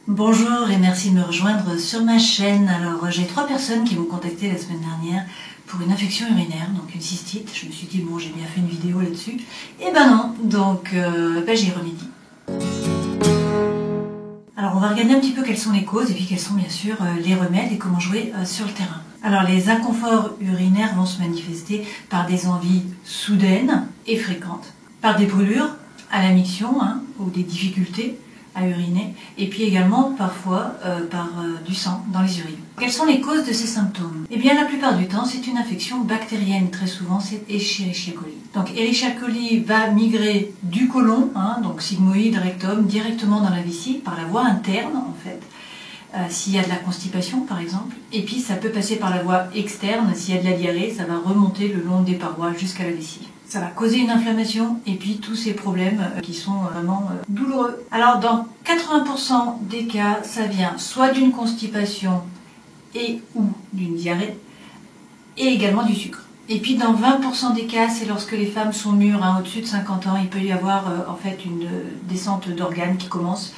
Bonjour et merci de me rejoindre sur ma chaîne. Alors j'ai 3 personnes qui m'ont contacté la semaine dernière pour une infection urinaire, donc une cystite. Je me suis dit bon, j'ai bien fait une vidéo là-dessus. Et ben non, donc j'y remédie. Alors on va regarder un petit peu quelles sont les causes et puis quels sont bien sûr les remèdes et comment jouer sur le terrain. Alors les inconforts urinaires vont se manifester par des envies soudaines et fréquentes, par des brûlures à la miction ou des difficultés à uriner, et puis également parfois par du sang dans les urines. Quelles sont les causes de ces symptômes? Eh bien la plupart du temps c'est une infection bactérienne, très souvent c'est Escherichia coli. Donc Escherichia coli va migrer du côlon, donc sigmoïde, rectum, directement dans la vessie par la voie interne en fait, s'il y a de la constipation par exemple, et puis ça peut passer par la voie externe, s'il y a de la diarrhée, ça va remonter le long des parois jusqu'à la vessie. Ça va causer une inflammation et puis tous ces problèmes qui sont vraiment douloureux. Alors dans 80% des cas, ça vient soit d'une constipation et ou d'une diarrhée et également du sucre. Et puis dans 20% des cas, c'est lorsque les femmes sont mûres, au-dessus de 50 ans, il peut y avoir en fait une descente d'organes qui commence.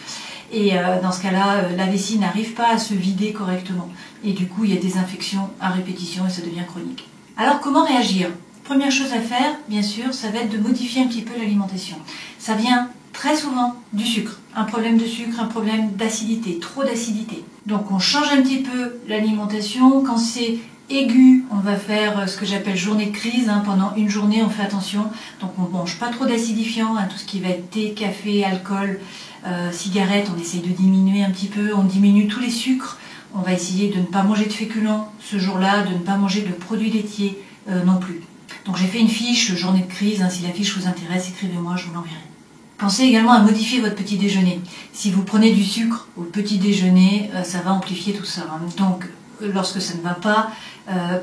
Et dans ce cas-là, la vessie n'arrive pas à se vider correctement. Et du coup, il y a des infections à répétition et ça devient chronique. Alors comment réagir ? Première chose à faire, bien sûr, ça va être de modifier un petit peu l'alimentation. Ça vient très souvent du sucre. Un problème de sucre, un problème d'acidité, trop d'acidité. Donc on change un petit peu l'alimentation. Quand c'est aigu, on va faire ce que j'appelle journée de crise. Pendant une journée, on fait attention. Donc on ne mange pas trop d'acidifiants, tout ce qui va être thé, café, alcool, cigarettes, on essaye de diminuer un petit peu. On diminue tous les sucres. On va essayer de ne pas manger de féculents ce jour-là, de ne pas manger de produits laitiers non plus. Donc j'ai fait une fiche journée de crise, si la fiche vous intéresse, écrivez-moi, je vous l'enverrai. Pensez également à modifier votre petit déjeuner. Si vous prenez du sucre au petit déjeuner, ça va amplifier tout ça. Donc lorsque ça ne va pas,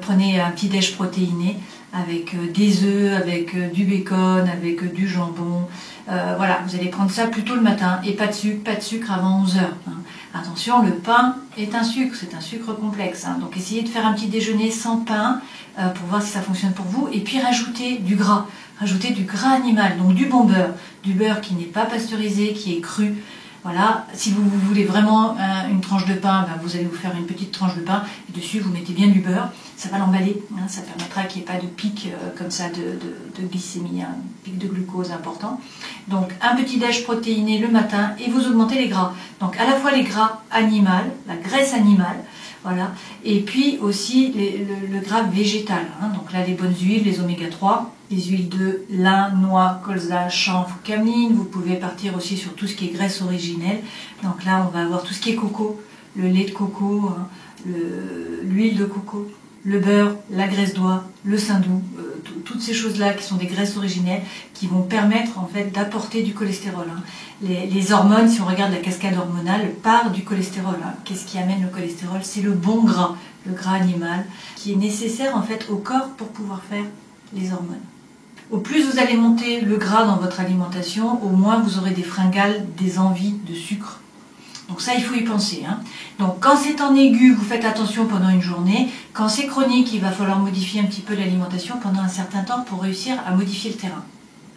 prenez un petit déj protéiné avec des œufs, avec du bacon, avec du jambon. Voilà, vous allez prendre ça plutôt le matin et pas de sucre avant 11 heures. Attention, le pain est un sucre, c'est un sucre complexe. Donc essayez de faire un petit déjeuner sans pain pour voir si ça fonctionne pour vous. Et puis rajoutez du gras animal, donc du bon beurre. Du beurre qui n'est pas pasteurisé, qui est cru. Voilà, si vous voulez vraiment une tranche de pain, vous allez vous faire une petite tranche de pain et dessus vous mettez bien du beurre, ça va l'emballer, ça permettra qu'il n'y ait pas de pic comme ça de glycémie, un pic de glucose important. Donc un petit déj protéiné le matin et vous augmentez les gras. Donc à la fois les gras animal, la graisse animale, voilà, et puis aussi le gras végétal. Donc là les bonnes huiles, les oméga 3. Les huiles de lin, noix, colza, chanvre, cameline. Vous pouvez partir aussi sur tout ce qui est graisse originelle. Donc là, on va avoir tout ce qui est coco, le lait de coco, l'huile de coco, le beurre, la graisse d'oie, le saindoux, toutes ces choses-là qui sont des graisses originelles qui vont permettre en fait d'apporter du cholestérol. Les hormones, si on regarde la cascade hormonale, part du cholestérol. Qu'est-ce qui amène le cholestérol? C'est le bon gras, le gras animal, qui est nécessaire en fait au corps pour pouvoir faire les hormones. Au plus vous allez monter le gras dans votre alimentation, au moins vous aurez des fringales, des envies de sucre. Donc ça, il faut y penser. Donc quand c'est en aigu, vous faites attention pendant une journée. Quand c'est chronique, il va falloir modifier un petit peu l'alimentation pendant un certain temps pour réussir à modifier le terrain.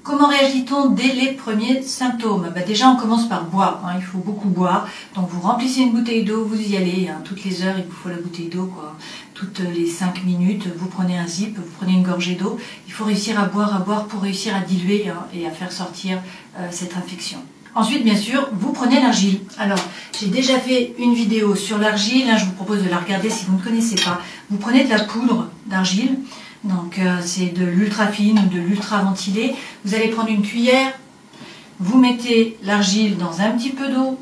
Comment réagit-on dès les premiers symptômes? Déjà, on commence par boire. Il faut beaucoup boire. Donc, vous remplissez une bouteille d'eau, vous y allez. Toutes les heures, il vous faut la bouteille d'eau. Toutes les 5 minutes, vous prenez un zip, vous prenez une gorgée d'eau. Il faut réussir à boire pour réussir à diluer et à faire sortir cette infection. Ensuite, bien sûr, vous prenez l'argile. Alors, j'ai déjà fait une vidéo sur l'argile. Je vous propose de la regarder si vous ne connaissez pas. Vous prenez de la poudre d'argile. Donc c'est de l'ultra fine ou de l'ultra ventilé. Vous allez prendre une cuillère, vous mettez l'argile dans un petit peu d'eau,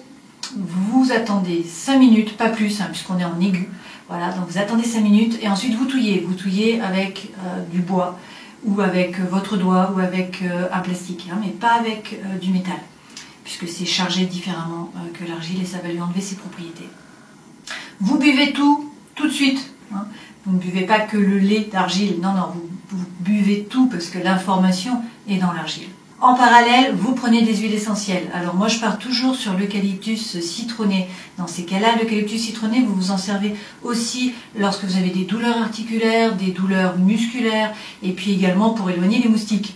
vous attendez 5 minutes, pas plus, puisqu'on est en aigu. Voilà, donc vous attendez 5 minutes et ensuite vous touillez. Vous touillez avec du bois ou avec votre doigt ou avec un plastique, mais pas avec du métal, puisque c'est chargé différemment que l'argile et ça va lui enlever ses propriétés. Vous buvez tout de suite. Vous ne buvez pas que le lait d'argile, non, vous buvez tout parce que l'information est dans l'argile. En parallèle, vous prenez des huiles essentielles. Alors moi, je pars toujours sur l'eucalyptus citronné. Dans ces cas-là, l'eucalyptus citronné, vous vous en servez aussi lorsque vous avez des douleurs articulaires, des douleurs musculaires, et puis également pour éloigner les moustiques.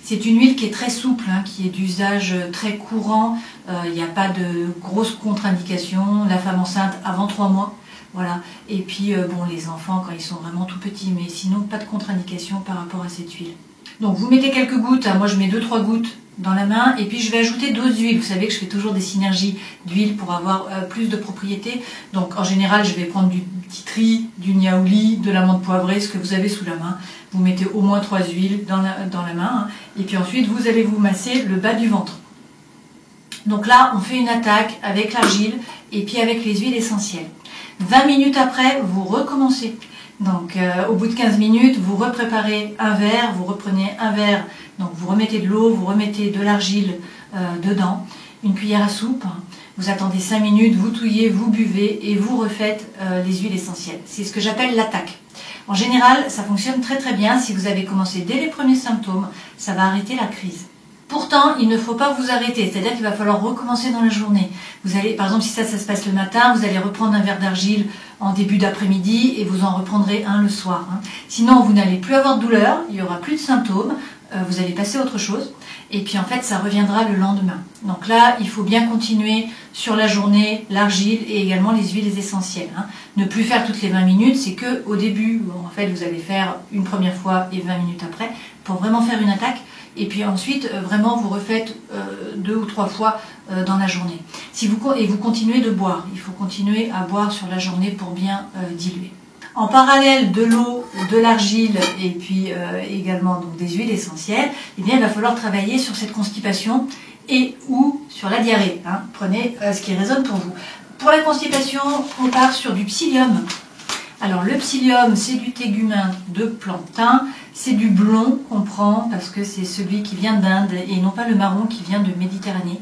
C'est une huile qui est très souple, hein, qui est d'usage très courant. Il n'y a pas de grosses contre-indications. La femme enceinte avant 3 mois. Voilà. Et puis, bon, les enfants quand ils sont vraiment tout petits, mais sinon, pas de contre-indication par rapport à cette huile. Donc, vous mettez quelques gouttes. Hein, moi, je mets 2-3 gouttes dans la main. Et puis, je vais ajouter d'autres huiles. Vous savez que je fais toujours des synergies d'huile pour avoir plus de propriétés. Donc, en général, je vais prendre du titri, du niaouli, de l'amande poivrée, ce que vous avez sous la main. Vous mettez au moins 3 huiles dans la main. Hein, et puis ensuite, vous allez vous masser le bas du ventre. Donc là, on fait une attaque avec l'argile et puis avec les huiles essentielles. 20 minutes après, vous recommencez. Donc au bout de 15 minutes, vous repréparez un verre, vous reprenez un verre, donc vous remettez de l'eau, vous remettez de l'argile dedans, une cuillère à soupe, vous attendez 5 minutes, vous touillez, vous buvez et vous refaites les huiles essentielles. C'est ce que j'appelle l'attaque. En général, ça fonctionne très très bien. Si vous avez commencé dès les premiers symptômes, ça va arrêter la crise. Pourtant, il ne faut pas vous arrêter, c'est-à-dire qu'il va falloir recommencer dans la journée. Vous allez, par exemple, si ça se passe le matin, vous allez reprendre un verre d'argile en début d'après-midi et vous en reprendrez un le soir. Sinon, vous n'allez plus avoir de douleur, il n'y aura plus de symptômes, vous allez passer à autre chose et puis en fait, ça reviendra le lendemain. Donc là, il faut bien continuer sur la journée l'argile et également les huiles essentielles. Ne plus faire toutes les 20 minutes, c'est que au début, en fait, vous allez faire une première fois et 20 minutes après pour vraiment faire une attaque. Et puis ensuite, vraiment, vous refaites 2 ou 3 fois dans la journée. Et vous continuez de boire. Il faut continuer à boire sur la journée pour bien diluer. En parallèle de l'eau, de l'argile et puis également donc, des huiles essentielles, eh bien, il va falloir travailler sur cette constipation et ou sur la diarrhée. Prenez ce qui résonne pour vous. Pour la constipation, on part sur du psyllium. Alors le psyllium, c'est du tégumin de plantain, c'est du blond qu'on prend parce que c'est celui qui vient d'Inde et non pas le marron qui vient de Méditerranée.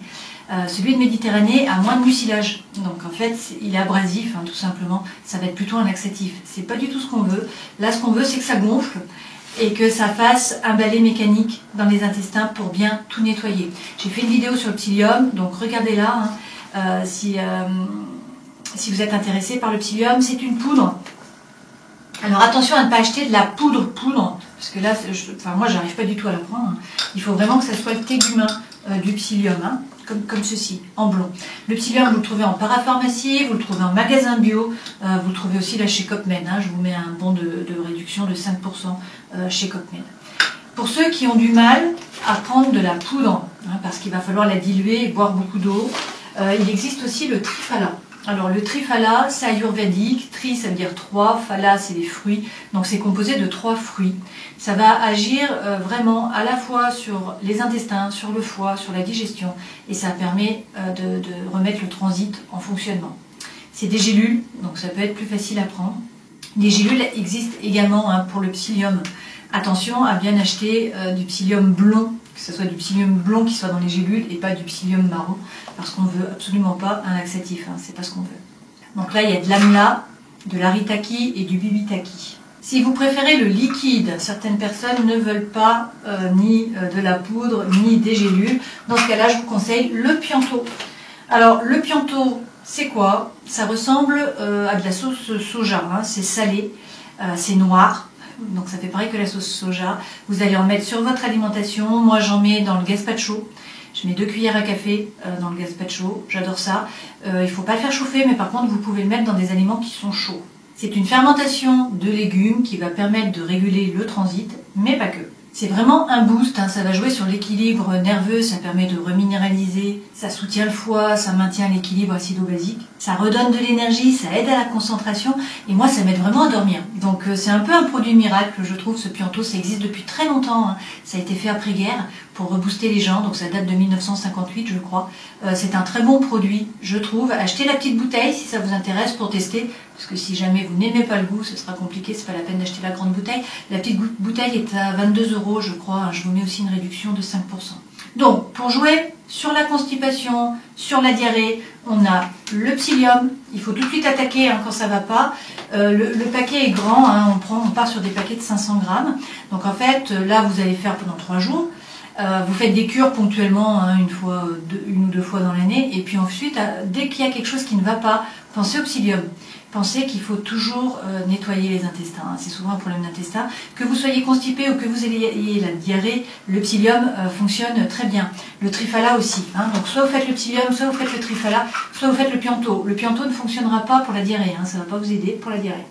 Celui de Méditerranée a moins de mucilage, donc en fait il est abrasif, tout simplement, ça va être plutôt un laxatif. C'est pas du tout ce qu'on veut. Là ce qu'on veut c'est que ça gonfle et que ça fasse un balai mécanique dans les intestins pour bien tout nettoyer. J'ai fait une vidéo sur le psyllium, donc regardez-la si vous êtes intéressé par le psyllium. C'est une poudre. Alors attention à ne pas acheter de la poudre, parce que là, moi j'arrive pas du tout à la prendre. Il faut vraiment que ça soit le tégumin du psyllium, comme ceci, en blond. Le psyllium, vous le trouvez en parapharmacie, vous le trouvez en magasin bio, vous le trouvez aussi là chez Copmed. Je vous mets un bon de réduction de 5% chez Copmed. Pour ceux qui ont du mal à prendre de la poudre, parce qu'il va falloir la diluer et boire beaucoup d'eau, il existe aussi le triphala. Alors le triphala, c'est ayurvédique. Tri, ça veut dire 3. Phala, c'est les fruits. Donc c'est composé de 3 fruits. Ça va agir vraiment à la fois sur les intestins, sur le foie, sur la digestion. Et ça permet de remettre le transit en fonctionnement. C'est des gélules, donc ça peut être plus facile à prendre. Les gélules existent également pour le psyllium. Attention à bien acheter du psyllium blond, que ce soit du psyllium blond qui soit dans les gélules et pas du psyllium marron, parce qu'on ne veut absolument pas un laxatif, c'est pas ce qu'on veut. Donc là, il y a de l'amla, de l'aritaki et du bibitaki. Si vous préférez le liquide, certaines personnes ne veulent pas ni de la poudre, ni des gélules. Dans ce cas-là, je vous conseille le pianto. Alors, le pianto, c'est quoi? Ça ressemble à de la sauce soja, c'est salé, c'est noir. Donc ça fait pareil que la sauce soja. Vous allez en mettre sur votre alimentation. Moi j'en mets dans le gazpacho. Je mets 2 cuillères à café dans le gazpacho. J'adore ça. Il ne faut pas le faire chauffer, mais par contre vous pouvez le mettre dans des aliments qui sont chauds. C'est une fermentation de légumes qui va permettre de réguler le transit, mais pas que. C'est vraiment un boost, ça va jouer sur l'équilibre nerveux, ça permet de reminéraliser, ça soutient le foie, ça maintient l'équilibre acido-basique, ça redonne de l'énergie, ça aide à la concentration et moi ça m'aide vraiment à dormir. Donc c'est un peu un produit miracle, je trouve, ce pianto, ça existe depuis très longtemps, ça a été fait après-guerre pour rebooster les gens, donc ça date de 1958 je crois. C'est un très bon produit, je trouve. Achetez la petite bouteille si ça vous intéresse pour tester, parce que si jamais vous n'aimez pas le goût, ce sera compliqué, c'est pas la peine d'acheter la grande bouteille. La petite bouteille est à 22 € je crois, je vous mets aussi une réduction de 5%. Donc pour jouer sur la constipation, sur la diarrhée, on a le psyllium, il faut tout de suite attaquer quand ça va pas. Le paquet est grand, on part sur des paquets de 500 grammes. Donc en fait, là vous allez faire pendant 3 jours. Vous faites des cures ponctuellement, hein, une ou deux fois dans l'année. Et puis ensuite, dès qu'il y a quelque chose qui ne va pas, pensez au psyllium. Pensez qu'il faut toujours nettoyer les intestins. Hein. C'est souvent un problème d'intestin. Que vous soyez constipé ou que vous ayez la diarrhée, le psyllium fonctionne très bien. Le trifala aussi. Hein. Donc soit vous faites le psyllium, soit vous faites le trifala, soit vous faites le pianto. Le pianto ne fonctionnera pas pour la diarrhée. Hein. Ça ne va pas vous aider pour la diarrhée.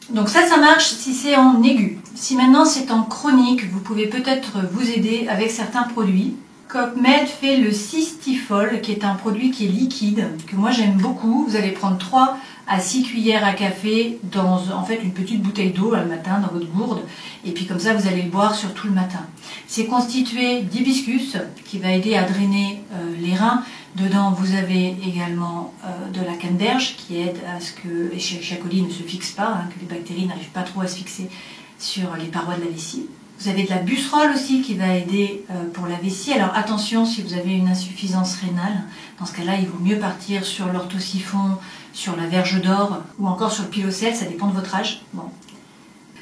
Donc ça marche si c'est en aigu. Si maintenant c'est en chronique, vous pouvez peut-être vous aider avec certains produits. CopMed fait le Cystifol, qui est un produit qui est liquide, que moi j'aime beaucoup. Vous allez prendre 3 à 6 cuillères à café dans en fait une petite bouteille d'eau le matin dans votre gourde. Et puis comme ça, vous allez le boire sur tout le matin. C'est constitué d'hibiscus, qui va aider à drainer les reins. Dedans, vous avez également de la canneberge, qui aide à ce que les Escherichia ne se fixent pas, hein, que les bactéries n'arrivent pas trop à se fixer sur les parois de la vessie. Vous avez de la busserole aussi qui va aider pour la vessie. Alors attention si vous avez une insuffisance rénale. Dans ce cas-là, il vaut mieux partir sur l'orthosiphon, sur la verge d'or ou encore sur le pilocel, ça dépend de votre âge. Bon.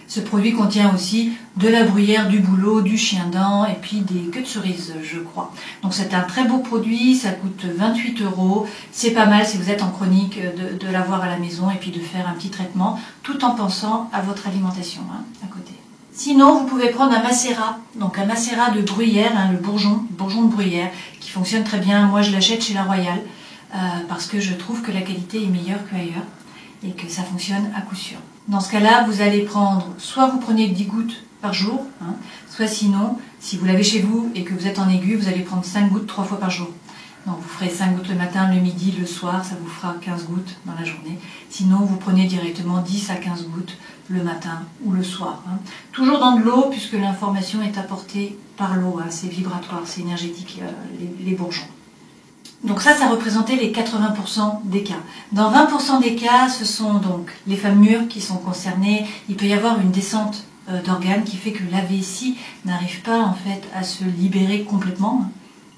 Ce produit contient aussi de la bruyère, du bouleau, du chien-dent et puis des queues de cerise, je crois. Donc c'est un très beau produit, ça coûte 28 €. C'est pas mal si vous êtes en chronique de l'avoir à la maison et puis de faire un petit traitement tout en pensant à votre alimentation hein, à côté. Sinon, vous pouvez prendre un macérat, donc un macérat de bruyère, hein, le bourgeon de bruyère, qui fonctionne très bien. Moi, je l'achète chez La Royale parce que je trouve que la qualité est meilleure qu'ailleurs et que ça fonctionne à coup sûr. Dans ce cas-là, vous allez prendre, soit vous prenez 10 gouttes par jour, hein, soit sinon, si vous l'avez chez vous et que vous êtes en aigu, vous allez prendre 5 gouttes 3 fois par jour. Donc vous ferez 5 gouttes le matin, le midi, le soir, ça vous fera 15 gouttes dans la journée. Sinon, vous prenez directement 10 à 15 gouttes le matin ou le soir. Hein. Toujours dans de l'eau, puisque l'information est apportée par l'eau. Hein. C'est vibratoire, c'est énergétique, les bourgeons. Donc ça représentait les 80% des cas. Dans 20% des cas, ce sont donc les femmes mûres qui sont concernées. Il peut y avoir une descente d'organes qui fait que la vessie n'arrive pas en fait à se libérer complètement.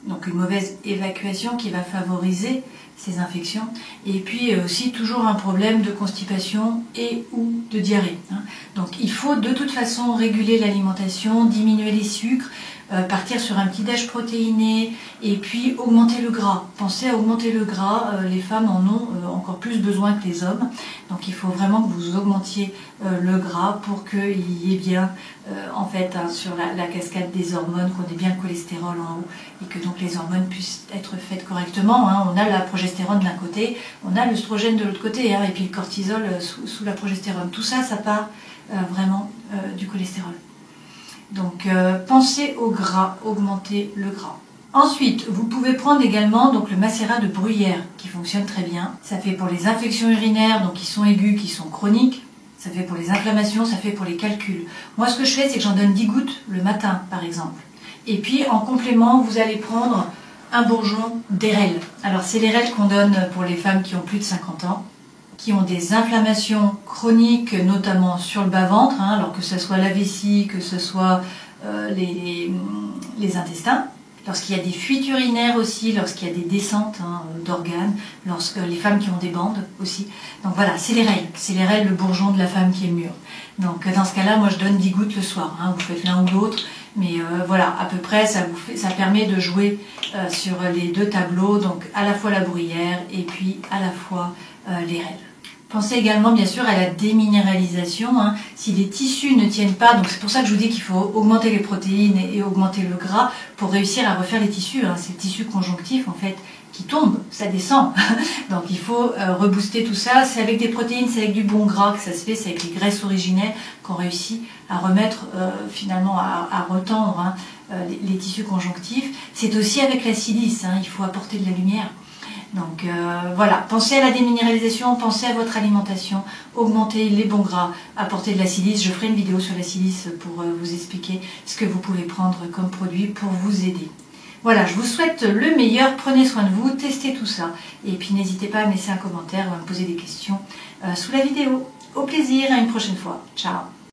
Donc une mauvaise évacuation qui va favoriser ces infections. Et puis aussi toujours un problème de constipation et ou de diarrhée. Hein. Donc il faut de toute façon réguler l'alimentation, diminuer les sucres, partir sur un petit déj protéiné et puis augmenter le gras. Pensez à augmenter le gras, les femmes en ont encore plus besoin que les hommes. Donc il faut vraiment que vous augmentiez le gras pour qu'il y ait bien en fait hein, sur la cascade des hormones, qu'on ait bien le cholestérol en haut et que donc les hormones puissent être faites correctement. Hein. On a la progestérone d'un côté, on a l'œstrogène de l'autre côté hein, et puis le cortisol sous la progestérone. Tout ça, ça part vraiment du cholestérol. Donc pensez au gras, augmentez le gras. Ensuite, vous pouvez prendre également donc, le macérat de bruyère qui fonctionne très bien. Ça fait pour les infections urinaires, donc qui sont aiguës, qui sont chroniques. Ça fait pour les inflammations, ça fait pour les calculs. Moi, ce que je fais, c'est que j'en donne 10 gouttes le matin, par exemple. Et puis, en complément, vous allez prendre un bourgeon d'érel. Alors, c'est l'érel qu'on donne pour les femmes qui ont plus de 50 ans, qui ont des inflammations chroniques, notamment sur le bas-ventre, hein, alors que ce soit la vessie, que ce soit les intestins. Lorsqu'il y a des fuites urinaires aussi, lorsqu'il y a des descentes hein, d'organes, lorsque les femmes qui ont des bandes aussi. Donc voilà, c'est l'érel, le bourgeon de la femme qui est mûre. Donc dans ce cas-là, moi je donne 10 gouttes le soir, hein, vous faites l'un ou l'autre, mais voilà, à peu près, ça permet de jouer sur les deux tableaux, donc à la fois la bruyère et puis à la fois l'érel. Pensez également bien sûr à la déminéralisation. Hein. Si les tissus ne tiennent pas, donc c'est pour ça que je vous dis qu'il faut augmenter les protéines et augmenter le gras pour réussir à refaire les tissus. Hein. C'est le tissu conjonctif en fait qui tombe, ça descend. Donc il faut rebooster tout ça. C'est avec des protéines, c'est avec du bon gras que ça se fait, c'est avec les graisses originelles qu'on réussit à remettre finalement à retendre hein, les tissus conjonctifs. C'est aussi avec la silice, hein. Il faut apporter de la lumière. Donc voilà, pensez à la déminéralisation, pensez à votre alimentation, augmentez les bons gras, apportez de la silice. Je ferai une vidéo sur la silice pour vous expliquer ce que vous pouvez prendre comme produit pour vous aider. Voilà, je vous souhaite le meilleur, prenez soin de vous, testez tout ça. Et puis n'hésitez pas à me laisser un commentaire ou à me poser des questions sous la vidéo. Au plaisir, à une prochaine fois. Ciao.